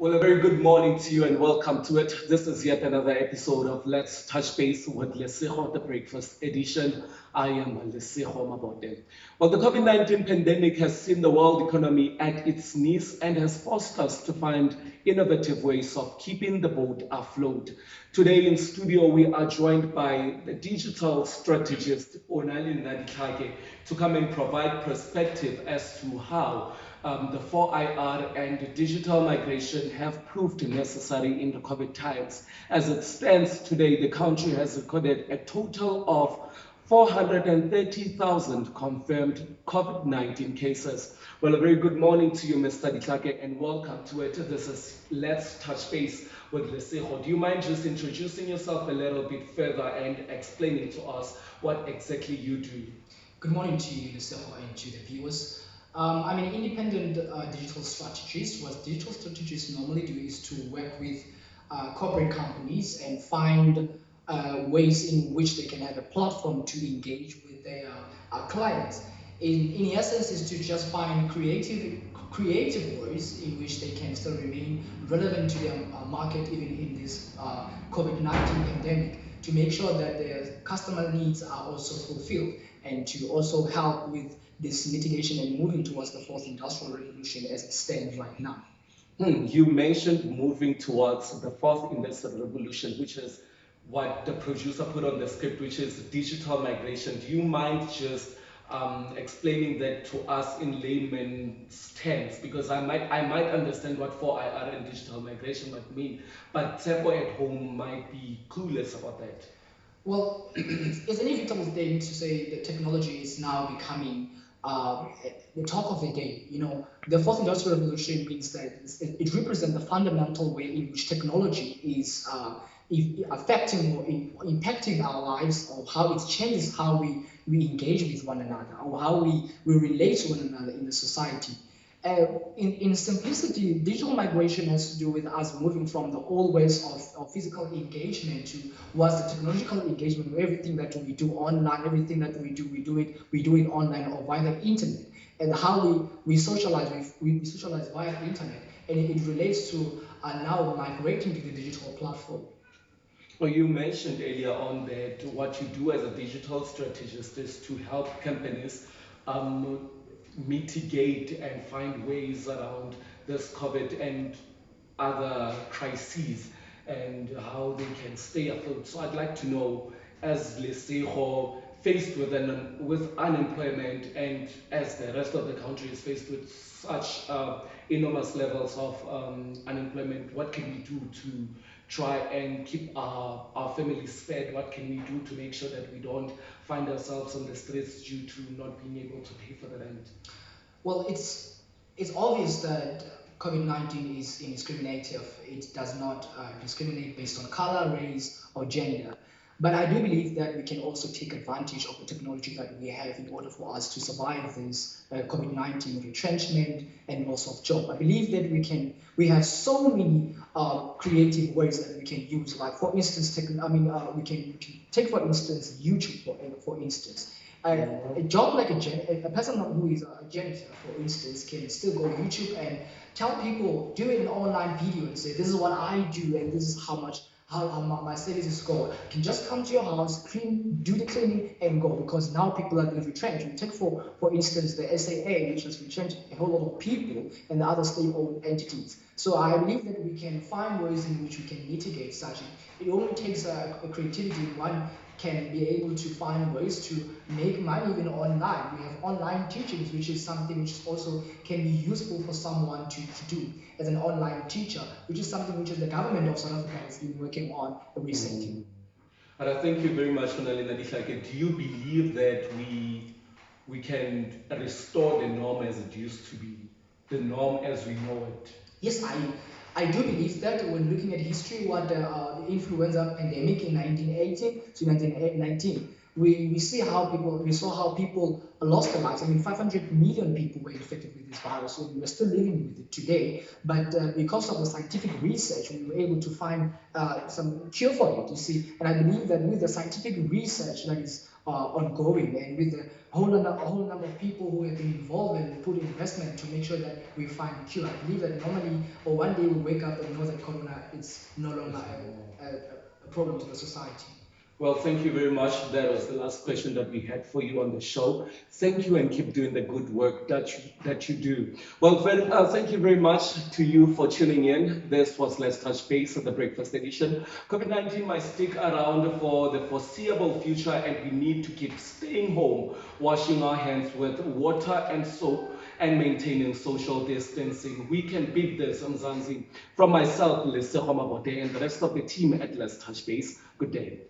Well, a very good morning to you and welcome to it. This is yet another episode of Let's Touch Base with Lesego, the breakfast edition. I am Lesego Mabote. Well, the COVID-19 pandemic has seen the world economy at its knees and has forced us to find innovative ways of keeping the boat afloat. Today in studio, we are joined by the digital strategist, Onali Nadikake, to come and provide perspective as to how the 4IR and digital migration have proved necessary in the COVID times. As it stands today, the country has recorded a total of 430,000 confirmed COVID-19 cases. Well, a very good morning to you, Mr. Ditlake, and welcome to it. This is Let's Touch Base with Lesego. Do you mind just introducing yourself a little bit further and explaining to us what exactly you do? Good morning to you, Lesego, and to the viewers. I'm an independent digital strategist. What digital strategists normally do is to work with corporate companies and find ways in which they can have a platform to engage with their clients. In essence, is to just find creative ways in which they can still remain relevant to their market even in this COVID-19 pandemic, to make sure that their customer needs are also fulfilled and to also help with this mitigation and moving towards the fourth industrial revolution as it stands right now. You mentioned moving towards the fourth industrial revolution, which is what the producer put on the script, which is digital migration. Do you mind just explaining that to us in layman's terms? Because I might understand what 4IR and digital migration might mean, but Tsepo at home might be clueless about that. Well, it's an inevitable thing to say that technology is now becoming the talk of the day. You know, the fourth industrial revolution means that it represents the fundamental way in which technology is affecting or impacting our lives, or how it changes how we engage with one another, or how we relate to one another in the society. In simplicity, digital migration has to do with us moving from the old ways of physical engagement towards the technological engagement, where everything that we do online, everything that we do it online or via the internet, and how we socialize we socialize via the internet, and it relates to now migrating to the digital platform. Well, you mentioned earlier on that what you do as a digital strategist is to help companies mitigate and find ways around this COVID and other crises and how they can stay afloat. So I'd like to know, as Lesego faced with unemployment, and as the rest of the country is faced with such enormous levels of unemployment, what can we do to try and keep our families fed? What can we do to make sure that we don't find ourselves on the streets due to not being able to pay for the rent? Well, it's obvious that COVID-19 is indiscriminative. It does not discriminate based on color, race, or gender. But I do believe that we can also take advantage of the technology that we have in order for us to survive this COVID-19 retrenchment and loss of job. I believe that we have so many creative ways that we can use. Like, for instance, we can take, for instance, YouTube, for instance. A job like a person who is a janitor, for instance, can still go on YouTube and tell people, do an online video and say, this is what I do and this is how my services go. You can just come to your house, do the cleaning and go, because now people are being retrenched. We take for instance the SAA, which has retrenched a whole lot of people, and the other state-owned entities. So I believe that we can find ways in which we can mitigate such. It only takes a creativity. One can be able to find ways to make money even online. We have online teachings, which is something which also can be useful for someone to do as an online teacher, which is something which the government of South Africa has been working on recently. And I thank you very much, Honalina Dihlake. Do you believe that we can restore the norm as it used to be, the norm as we know it? Yes, I do believe that. When looking at history, what the influenza pandemic in 1918 to 1919, we saw how people lost their lives. I mean, 500 million people were infected with this virus, and we're still living with it today. But because of the scientific research, we were able to find some cure for it, you see. And I believe that with the scientific research that is ongoing, and with a whole number of people who have been involved and put investment to make sure that we find a cure. I believe that normally, or one day we wake up and know that corona is no longer a problem to the society. Well, thank you very much. That was the last question that we had for you on the show. Thank you and keep doing the good work that you do. Well, thank you very much to you for tuning in. This was Let's Touch Base of the Breakfast Edition. COVID-19 might stick around for the foreseeable future, and we need to keep staying home, washing our hands with water and soap, and maintaining social distancing. We can beat this, Mzansi. From myself, Lesego and the rest of the team at Let's Touch Base, good day.